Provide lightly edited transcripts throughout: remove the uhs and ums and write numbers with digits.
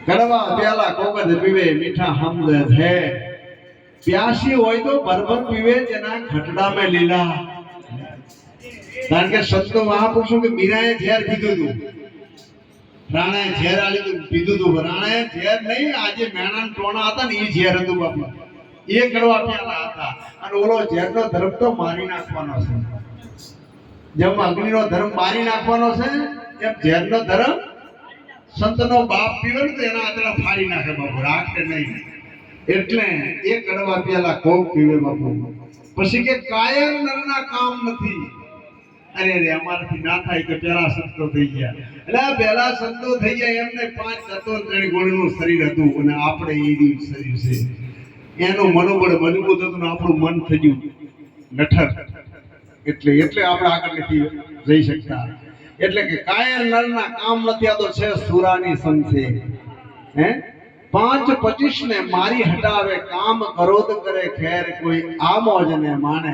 કડવા પ્યાલા કોકદ પીવે મીઠા હમદ છે પ્યાસી હોય તો ભરભર પીવે જેના ખટડામાં લીલા કારણ કે સંતો મહાપુરુષો કે મીરાએ ઝેર પીધું હતું રાણાએ ઝેર આલી પીધું હતું રાણાએ ઝેર નહીં આજે મેણા ટોણા હતા ને એ ઝેર હતું બાપુ એ કડવા પ્યાલા હતા અને ઓલો ઝેરનો ધર્મ તો મારી નાખવાનો છે જેમ અગ્નિનો ધર્મ મારી નાખવાનો છે એમ ઝેરનો ધર્મ સંતનો બાપ પીવે ને તો એના આતરા ફાડી નાખે બાપુ રાખે નહીં એટલે એ કડવા પ્યાલા કોક પીવે બાપુ પછી કે કાયર નરના કામ નથી અરે રે અમારાથી ના થાય કે પેલા સંતો થઈ ગયા એટલે પેલા સંતો થઈ ગયા એમને 5 3 ગુણનું શરીર હતું અને આપણે એ શરીર છે એનું મનોબળ મજબૂત હતું આપણું મન થઈ ગયું નઠર એટલે આપણે આગળ નથી જઈ શકતા એટલે કે કાયર નરના કામ નથી આ તો છે સુરાની સંસે હે 5-25 ને મારી હટાવે કામ કરોધ કરે ખેર કોઈ આ મોજ ને માને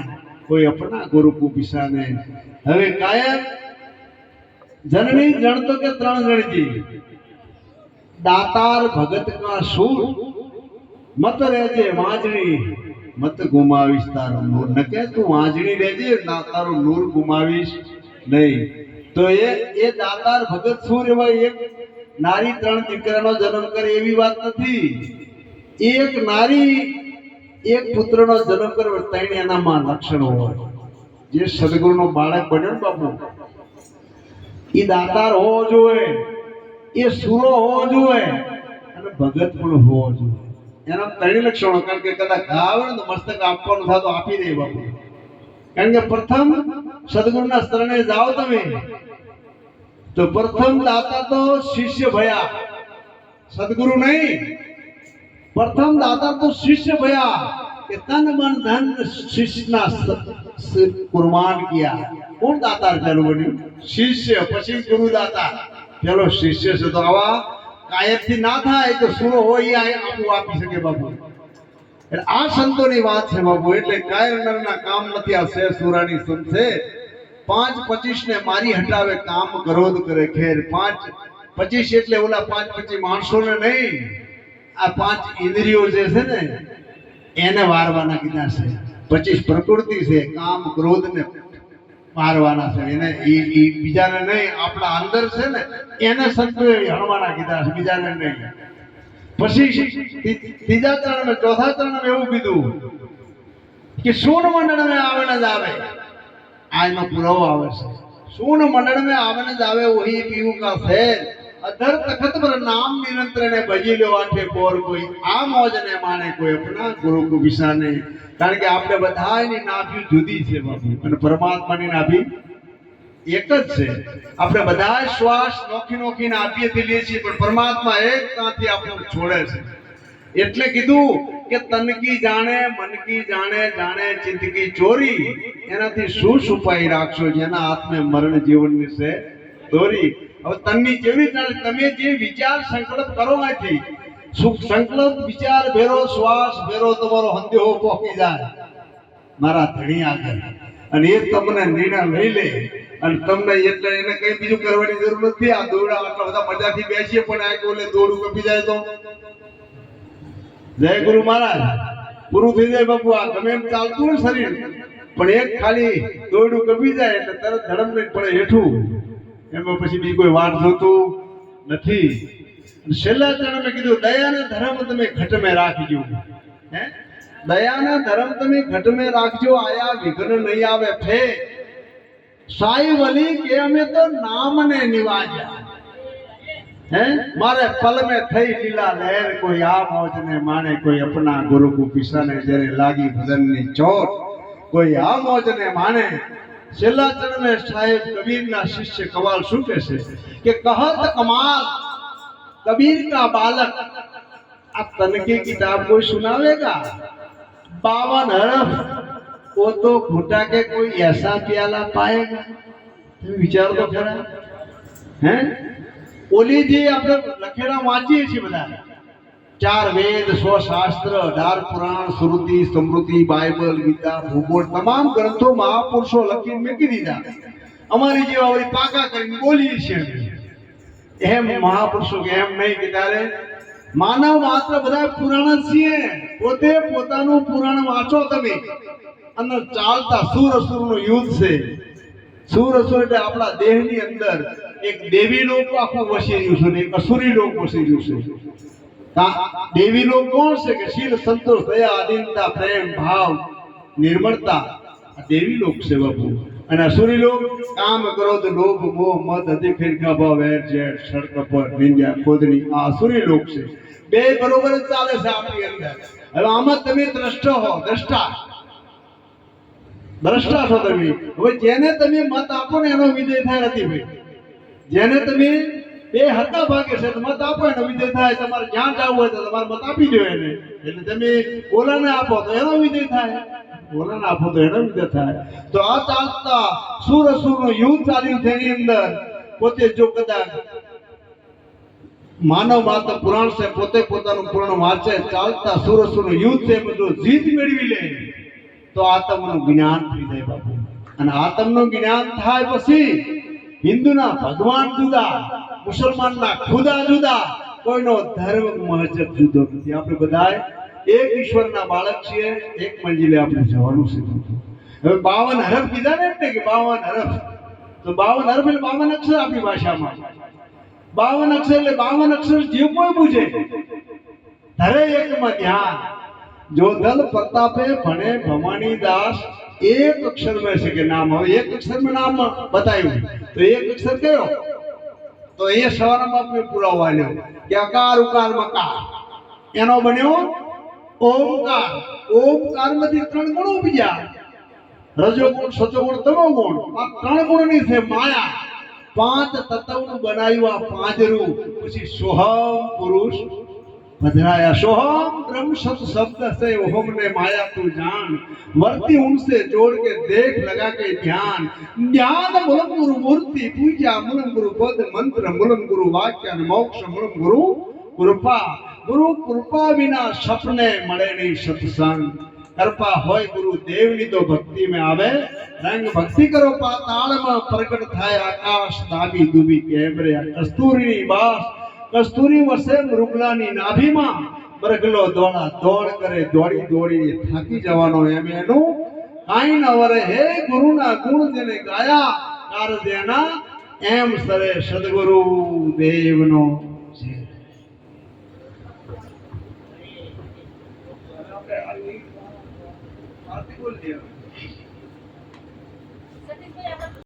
કોઈ અપના ગુરુ કુપિસાને હવે કાયર જનની જણ તો કે 3 જણજી દાતાર ભગત કા સુર મત રહેજે વાંજણી મત ગુમાવીશ તારો નૂર ન કે તું વાંજણી રહેજે ના તારો નૂર ગુમાવીશ નહીં તો એ દાતાર ભગત સુર એવા એક નારી 3 દીકરાનો જન્મ કરે એવી વાત નથી એક નારી એક પુત્રનો જન્મ કરે 3 એનામાં લક્ષણ હોય જે સદગુરુનો બાળક બન્યો ને બાપુ એ દાતાર હોવો જોઈએ એ સુરો હોવો જોઈએ અને ભગત પણ હોવો જોઈએ એના 3 લક્ષણો કારણ કે કદાચ આવે ને તો મસ્તક આપવાનું થાય તો આપી દે બાપુ કારણ કે પ્રથમ સદગુરુના શરણે જાઓ તમે તો પ્રથમ દાતા તો શિષ્ય ભયા સદગુરુ નહીં પ્રથમ દાતા તો શિષ્ય ભયા કે તન મન ધન શિષ્યના કુરબાન કિયા કોણ દાતા ચાલુ બન્યું શિષ્ય પછી ગુરુ દાતા પેલો શિષ્ય છે તો આવા કાયરથી ના થાય તો સુરો હોય આપું આપી શકે બાપુ એટલે આ સંતોની વાત છે બાપુ એટલે કાયર નરના કામ નથી આ છે સુરાની સંત છે 5-25 ને મારી હટાવે કામ ક્રોધ કરે ખેર 5-25 એટલે ઓલા 5-25 માણસોને નહીં આ 5 ઇન્દ્રિયો જે છે ને એને વારવાના કીધા છે 25 પ્રકૃતિ છે કામ ક્રોધ ને મારવાના છે એને ઈ બીજાને નહીં આપણા અંદર છે ને એને સંતોએ હણવાના કીધા છે બીજાને નહીં પછી ત્રીજા ચરણમાં ચોથા ચરણમાં એવું કીધું કે શૂન મંડળ में आवे न जावे आयनो पुराવો આવે છે શૂન મંડળ में आवे न जावे वही पीऊ का फेर अधर तखत पर नाम निरंतर ने भजी लो आठे पोर कोई आ मोज ने माने कोई अपना गुरु को विसाने કારણ કે આપણે બધાની નાભી જુદી છે બાપુ અને પરમાત્માની નાભી એક જ છે આપણે બધા શ્વાસ નોખી નોખીને આપીએથી લઈએ છીએ પણ પરમાત્મા એક ત્યાંથી આપણને છોડે છે એટલે કીધું કે તન કી જાણે મન કી જાણે જાણે ચિત્ત કી ચોરી એનાથી શું છુપાઈ રાખશો જેના હાથમાં મરણ જીવનની છે દોરી હવે તનની જેવી તમે જે વિચાર સંકલ્પ કરો આથી સુખ સંકલ્પ વિચાર ભેરો શ્વાસ ભેરો તમારો હંધ્યો પોકી જાય મારા ધણી આગળ અને એ તમને નિર્ણય લઈ લે અને તમને એટલે એને કઈ બીજું કરવાની જરૂર નથી આ દોડા આટલા બધા મજાથી બેસીએ પણ આ બોલે દોડું કપી જાય તો જય ગુરુ મહારાજ પૂરું થઈ જાય બાપુ આ ગમે એમ ચાલતું હોય શરીર પણ એક ખાલી દોડું કપી જાય એટલે તરત ધડમ નહીં પડે હેઠું એમાં પછી બી કોઈ વાટ જોતું નથી છેલ્લા ચરણમાં કીધું દયાને ધર્મ તમે ઘટ મેં રાખજો હે દયાને ધર્મ તમે ઘટ મેં રાખજો આયા વિઘ્ન નહીં આવે ફે સાઈ વલી કે અમે તો નામને નિવાજ્યા હે મારે પલ में થઈ લીલા લહેર કોઈ આ મોજ ને માને કોઈ અપના ગુરુ કો પિસાને જરે લાગી ભજનની ચોટ કોઈ આ મોજ ને માને છેલ્લા ચરણમાં સાહેબ કબીરના શિષ્ય કવાલ શું કહે છે કે કહત કમાલ कबीर का बालक अब तन की किताब कोई सुनावेगा 52 हरफ वो तो घुटा के कोई ऐसा प्याला पाएगा विचार तो खरा है ओली जी આપણે લખેલા વાંચીએ છીએ બધા 4 વેદ 100 શાસ્ત્ર 18 પુરાણ શ્રુતિ સ્મૃતિ બાઇબલ ગીતા ભૂગોળ તમામ ગ્રંથો મહાપુરુષો લખીને મૂકી દીધા અમારી જેવા વળી પાકા કરીને બોલીએ છીએ એમ મહાપુરુષો કે એમ નહીં કે તારે માનવ માત્ર બધા પુરાણ છીએ. પોતે પોતાનું પુરાણ વાંચો તમે. અને ચાલતા સુર અસુરનું યુદ્ધ છે. સુર અસુર એટલે આપણા દેહની અંદર એક દેવી લોક આખું વસી રહ્યું છે ને એક અસુરી લોક વસી રહ્યું છે. દેવી લોક કોણ છે? કે શીલ, સંતોષ, દયા, આધીનતા, પ્રેમ, ભાવ, નિર્મળતા. આ દેવી લોક છે બાપુ. અને અસુરી લોક કામ, ક્રોધ, લોભ, મોહ, મદ, અધિક, ઈર્ષા, ભાવ, વેર, ઝેર, ષડ, કપટ, નિંદ્યા, ખોદણી. આ અસુરી લોક છે. બે બરોબર જ ચાલે છે આપણી અંદર. હવે આમાં તમે દ્રષ્ટા છો તમે. હવે જેને તમે મત આપો ને એનો વિજય થાય નથી ભાઈ. જેને તમે બે હતા ભાગે છે તો મત આપો એનો વિજય થાય. તમારે જ્યાં જવું હોય તો તમારે મત આપી દો એને. એટલે તમે ઓલાને આપો તો એનો વિજય થાય, ઓલાને આપો તો એનો વિજય થાય. તો આ ચાલતા સુર અસુરનું યુદ્ધ ચાલ્યું છે. એની અંદર પોતે જો કદાચ માનવ માત્ર પુરાણ છે, પોતે પોતાનું પુરાણ વાંચે, ચાલતા સુર અસુરનું યુદ્ધ છે, બધું જીત મેળવી લે તો આત્મનું જ્ઞાન થઈ જાય બાપુ. અને આત્મનું જ્ઞાન થાય પછી હિન્દુના ભગવાન જુદા, મુસલમાનના ખુદા જુદા, કોઈનો ધર્મ મહજબ જુદો નથી. આપણે બધા એક ઈશ્વરના બાળક છીએ. એક મંજિલે આપણે જવાનું છે. હવે 52 હરફ કીધા ને કે 52 હરફ, તો 52 હરફ એટલે 52 અક્ષર આપણી ભાષામાં. 52 અક્ષર એટલે 52 અક્ષર જે કોઈ પૂછે ધરે એકમાં ધ્યાન. જો દલ પ્રતાપે ભણે ભવાની દાસ એક અક્ષર में છે કે નામ. હવે એક અક્ષર में નામ બતાવ્યું તો એક અક્ષર કયો? તો એ સવારના બાપને પુરાવો આલ્યો કે અકાર ઉકાર મકાર એનો બન્યો ઓમકાર. ઓમકાર માંથી 3 ગુણ ઉપજ્યા, રજોગુણ, સતોગુણ, તમોગુણ. આ 3 ગુણની છે માયા. 5 તત્વનું બનાવ્યું આ પાંજરું. પછી સોહમ પુરુષ पधराया. सोहम ब्रह्म सत शब्द से ओहम ने माया तू जान, वर्ती उनसे जोड़ के देख लगा के ध्यान. ज्ञान मूलम गुरु मूर्ति पूजा, मूलम गुरु पद मंत्र, मूलम गुरु वाक्य मोक्ष, मूलम गुरु कृपा. गुरु कृपा विना सपने મળે નહીં સત્સંગ. कृपा होय गुरु देवनी तो भक्ति में आवे. रंग भक्ति करो पाताळમાં प्रकट થાય આકાશ દાબી દુબી કેમરે. કસ્તુરીની બાસ કસ્તુરી વસે મૃગલાની નાભીમાં. મરગલો દોડા દોડ કરે, દોડી દોડી થાકી જવાનો એમ એનું કાંઈ ન વરે. હે ગુરુના ગુણ જેને ગાયા કારજેના એમ સરે સદગુરુ દેવનો છે. આરતી બોલ દે.